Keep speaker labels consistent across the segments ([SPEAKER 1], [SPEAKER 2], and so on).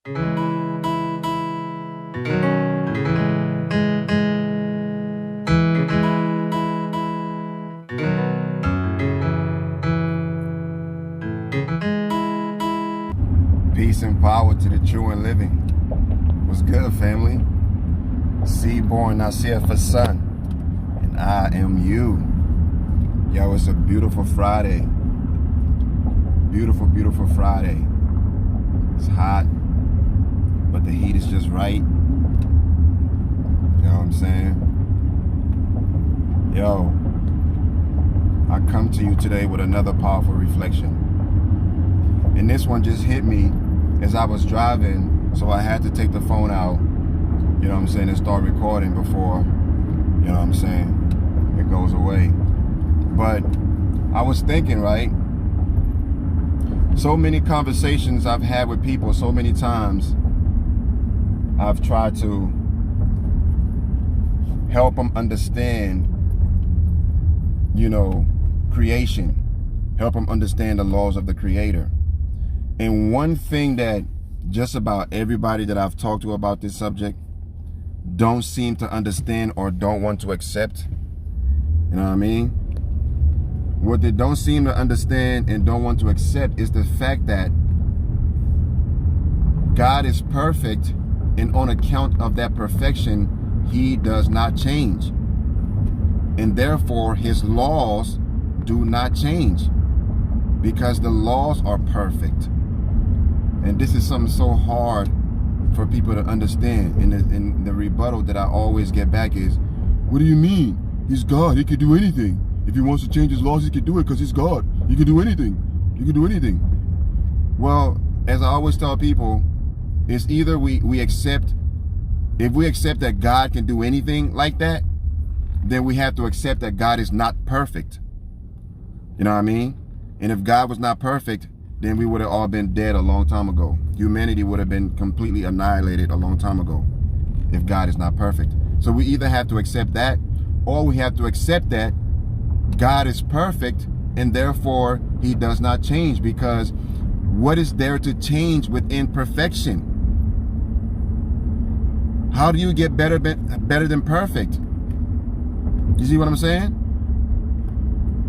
[SPEAKER 1] Peace and power to the true and living. What's good, family? Seaborn Nacirfa-Sun, and I am you. Yo, it's a beautiful Friday. Beautiful, beautiful Friday. It's hot, but the heat is just right. You know what I'm saying? Yo, I come to you today with another powerful reflection. And this one just hit me as I was driving, so I had to take the phone out, you know what I'm saying, and start recording before, you know what I'm saying, it goes away. But I was thinking, right, so many conversations I've had with people, so many times I've tried to help them understand, you know, creation, help them understand the laws of the Creator. And one thing that just about everybody that I've talked to about this subject don't seem to understand or don't want to accept, you know what I mean? What they don't seem to understand and don't want to accept is the fact that God is perfect, and on account of that perfection, He does not change. And therefore, His laws do not change because the laws are perfect. And this is something so hard for people to understand. And the rebuttal that I always get back is, what do you mean? He's God. He can do anything. If He wants to change His laws, He can do it because He's God. He can do anything. He can do anything. Well, as I always tell people, it's either we accept, if we accept that God can do anything like that, then we have to accept that God is not perfect. You know what I mean? And if God was not perfect, then we would have all been dead a long time ago. Humanity would have been completely annihilated a long time ago if God is not perfect. So we either have to accept that, or we have to accept that God is perfect and therefore He does not change, because what is there to change within perfection? How do you get better than perfect? You see what I'm saying?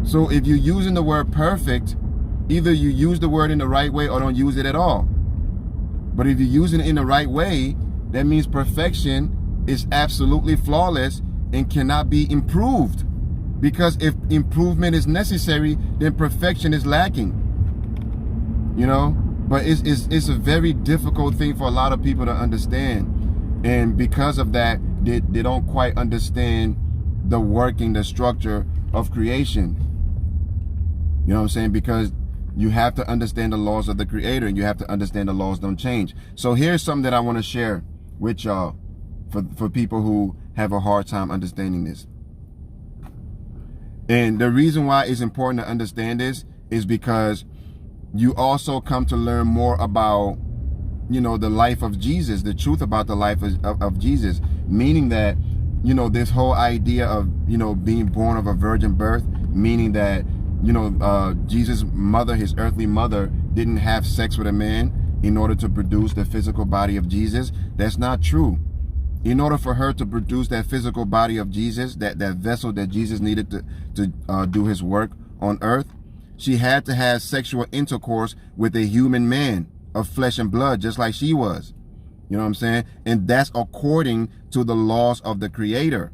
[SPEAKER 1] So if you're using the word perfect, either you use the word in the right way or don't use it at all. But if you're using it in the right way, that means perfection is absolutely flawless and cannot be improved. Because if improvement is necessary, then perfection is lacking. You know? But it's a very difficult thing for a lot of people to understand. And because of that, they don't quite understand the working, the structure of creation. You know what I'm saying? Because you have to understand the laws of the Creator, and you have to understand the laws don't change. So here's something that I want to share with y'all for people who have a hard time understanding this. And the reason why it's important to understand this is because you also come to learn more about, you know, the life of Jesus, the truth about the life of Jesus, meaning that, you know, this whole idea of, you know, being born of a virgin birth, meaning that, you know, Jesus' mother, his earthly mother, didn't have sex with a man in order to produce the physical body of Jesus. That's not true. In order for her to produce that physical body of Jesus, that vessel that Jesus needed to do his work on earth, she had to have sexual intercourse with a human man of flesh and blood, just like she was. You know what I'm saying? And that's according to the laws of the Creator.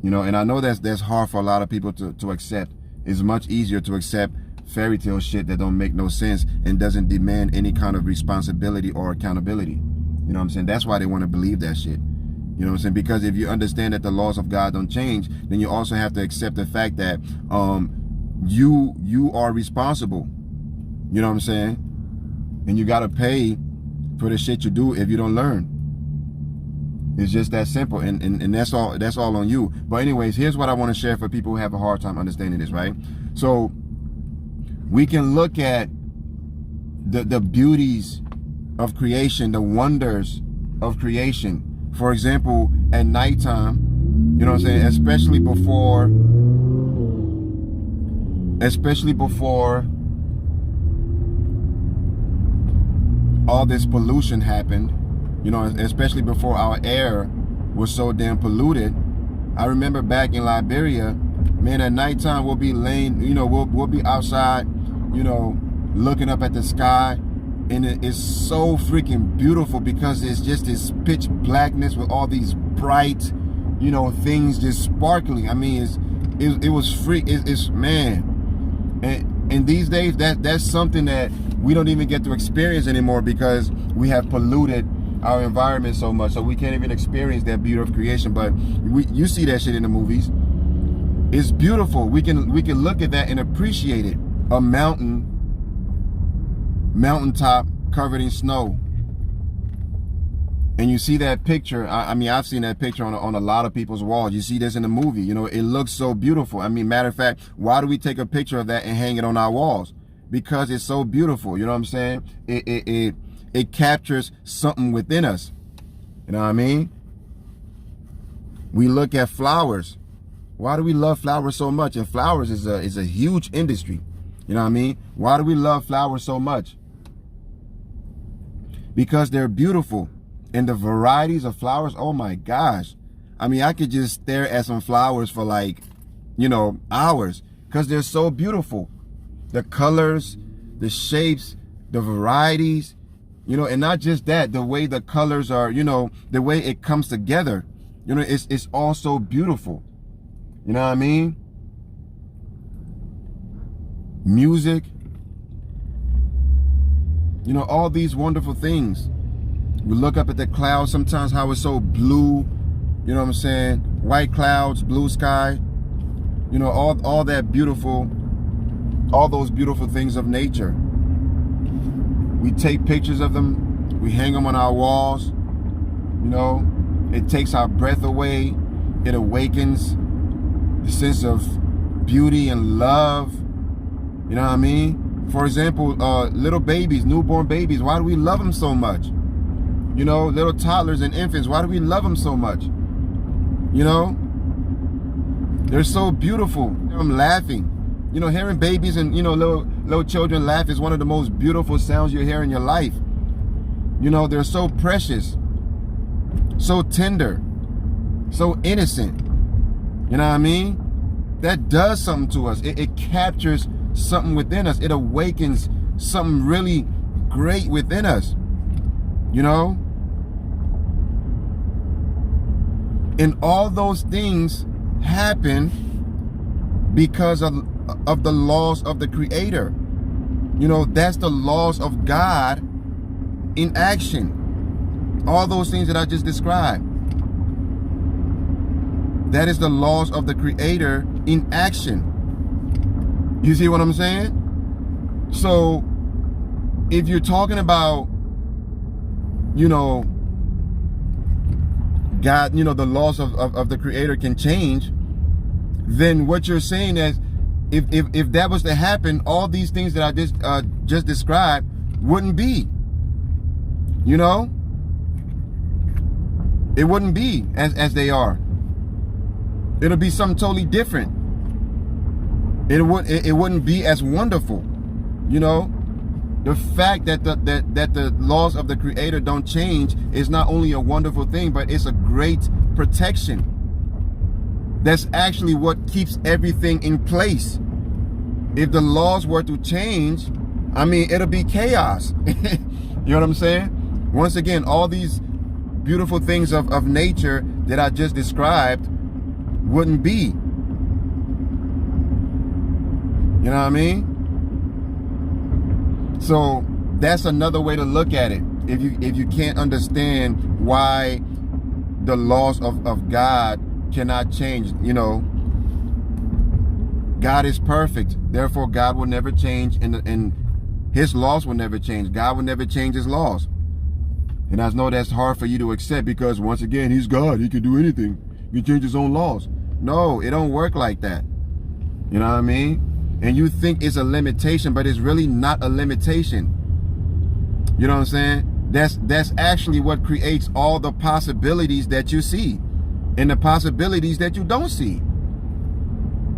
[SPEAKER 1] You know, and I know that's hard for a lot of people to accept. It's much easier to accept fairy tale shit that don't make no sense and doesn't demand any kind of responsibility or accountability. You know what I'm saying? That's why they want to believe that shit. You know what I'm saying? Because if you understand that the laws of God don't change, then you also have to accept the fact that you are responsible. You know what I'm saying? And you got to pay for the shit you do if you don't learn. It's just that simple, and that's all on you. But anyways, here's what I want to share for people who have a hard time understanding this, right? So we can look at the beauties of creation, the wonders of creation. For example, at nighttime, you know what I'm saying, especially before all this pollution happened, you know, especially before our air was so damn polluted. I remember back in Liberia, man, at nighttime we'll be laying, you know, we'll be outside, you know, looking up at the sky, and it's so freaking beautiful because it's just this pitch blackness with all these bright, you know, things just sparkling. I mean, it was free. It's man, and these days that's something that we don't even get to experience anymore because we have polluted our environment so much, so we can't even experience that beauty of creation. But you see that shit in the movies. It's beautiful. We can look at that and appreciate it. A mountaintop covered in snow, and you see that picture. I mean, I've seen that picture on a lot of people's walls. You see this in the movie. You know, it looks so beautiful. I mean, matter of fact, why do we take a picture of that and hang it on our walls? Because it's so beautiful. You know what I'm saying? It captures something within us. You know what I mean? We look at flowers. Why do we love flowers so much? And flowers is a huge industry. You know what I mean? Why do we love flowers so much? Because they're beautiful. And the varieties of flowers, oh my gosh. I mean, I could just stare at some flowers for like, you know, hours because they're so beautiful. The colors, the shapes, the varieties, you know, and not just that, the way the colors are, you know, the way it comes together, you know, it's all so beautiful. You know what I mean? Music, you know, all these wonderful things. We look up at the clouds sometimes, how it's so blue, you know what I'm saying? White clouds, blue sky, you know, all that beautiful, all those beautiful things of nature. We take pictures of them, we hang them on our walls, you know, it takes our breath away, it awakens the sense of beauty and love, you know what I mean? For example, little babies, newborn babies, why do we love them so much? You know, little toddlers and infants, why do we love them so much? You know, they're so beautiful. I'm laughing. You know, hearing babies and, you know, little children laugh is one of the most beautiful sounds you hear in your life. You know, they're so precious, so tender, so innocent. You know what I mean? That does something to us. It captures something within us. It awakens something really great within us. You know? And all those things happen because of the laws of the Creator. You know, that's the laws of God in action. All those things that I just described. That is the laws of the Creator in action. You see what I'm saying? So, if you're talking about, you know, God, you know, the laws of the Creator can change, then what you're saying is, if that was to happen, all these things that I just described wouldn't be. You know, it wouldn't be as they are. It'll be something totally different. It wouldn't be as wonderful. You know, the fact that the laws of the Creator don't change is not only a wonderful thing, but it's a great protection. That's actually what keeps everything in place. If the laws were to change, I mean, it'll be chaos. You know what I'm saying? Once again, all these beautiful things of nature that I just described wouldn't be. You know what I mean? So that's another way to look at it. If you can't understand why the laws of God cannot change, you know, God is perfect, therefore God will never change, and his laws will never change. God will never change his laws. And I know that's hard for you to accept because, once again, he's God. He can do anything. He can change his own laws. No, it don't work like that. You know what I mean? And you think it's a limitation, but it's really not a limitation. You know what I'm saying? That's actually what creates all the possibilities that you see and the possibilities that you don't see.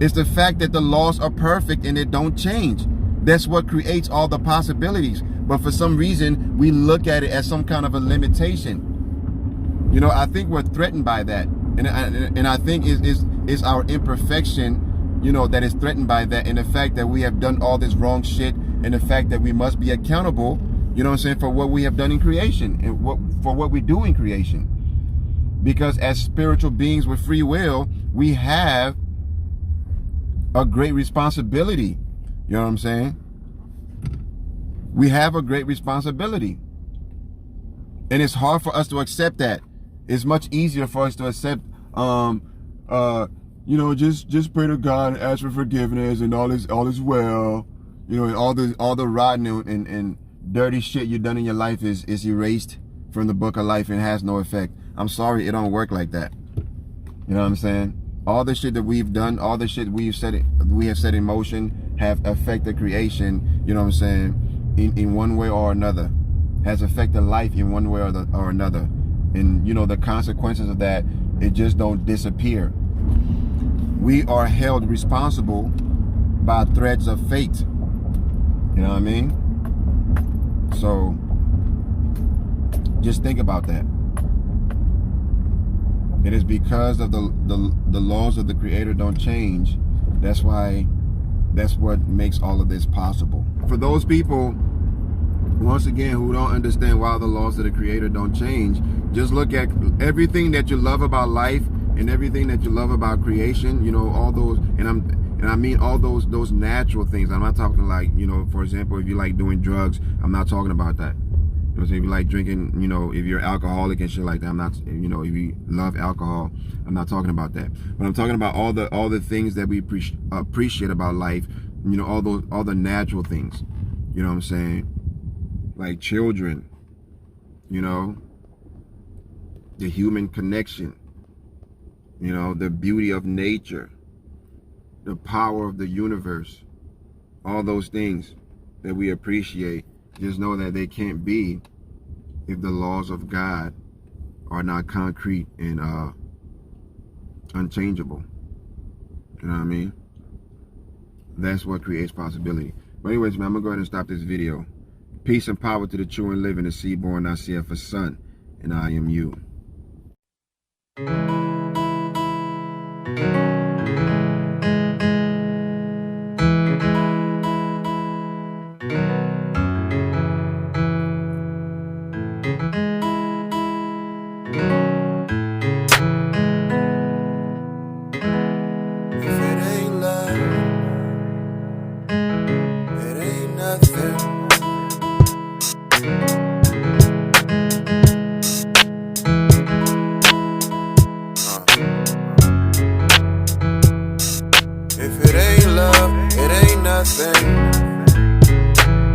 [SPEAKER 1] It's the fact that the laws are perfect and it don't change. That's what creates all the possibilities. But for some reason, we look at it as some kind of a limitation. You know, I think we're threatened by that. And I think it's our imperfection, you know, that is threatened by that. And the fact that we have done all this wrong shit, and the fact that we must be accountable, you know what I'm saying, for what we have done in creation, and for what we do in creation. Because as spiritual beings with free will, we have a great responsibility. You know what I'm saying? We have a great responsibility. And it's hard for us to accept that. It's much easier for us to accept, you know, just pray to God and ask for forgiveness, and all is well. You know, and all the rotten and dirty shit you've done in your life is erased from the book of life and has no effect. I'm sorry, it don't work like that. You know what I'm saying? All the shit that we've done, all the shit we have set in motion, have affected creation. You know what I'm saying? In one way or another, has affected life in one way or another. And you know, the consequences of that, it just don't disappear. We are held responsible by threads of fate. You know what I mean? So just think about that. It is because of the laws of the Creator don't change. That's what makes all of this possible. For those people, once again, who don't understand why the laws of the Creator don't change, just look at everything that you love about life and everything that you love about creation. You know, all those, and I mean all those natural things. I'm not talking like, you know, for example, if you like doing drugs, I'm not talking about that. You know, so if you like drinking, you know, if you're alcoholic and shit like that, I'm not, you know, if you love alcohol, I'm not talking about that. But I'm talking about all the things that we appreciate about life. You know, all the natural things. You know what I'm saying? Like children, you know, the human connection, you know, the beauty of nature, the power of the universe, all those things that we appreciate. Just know that they can't be if the laws of God are not concrete and unchangeable. You know what I mean? That's what creates possibility. But anyways, man, I'm gonna go ahead and stop this video. Peace and power to the true and living, the seaborn Nacirfa-Sun, and I am you.
[SPEAKER 2] If it ain't love, it ain't nothing. If it ain't love, it ain't nothing.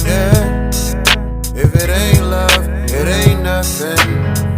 [SPEAKER 2] Yeah. If it ain't love, it ain't nothing.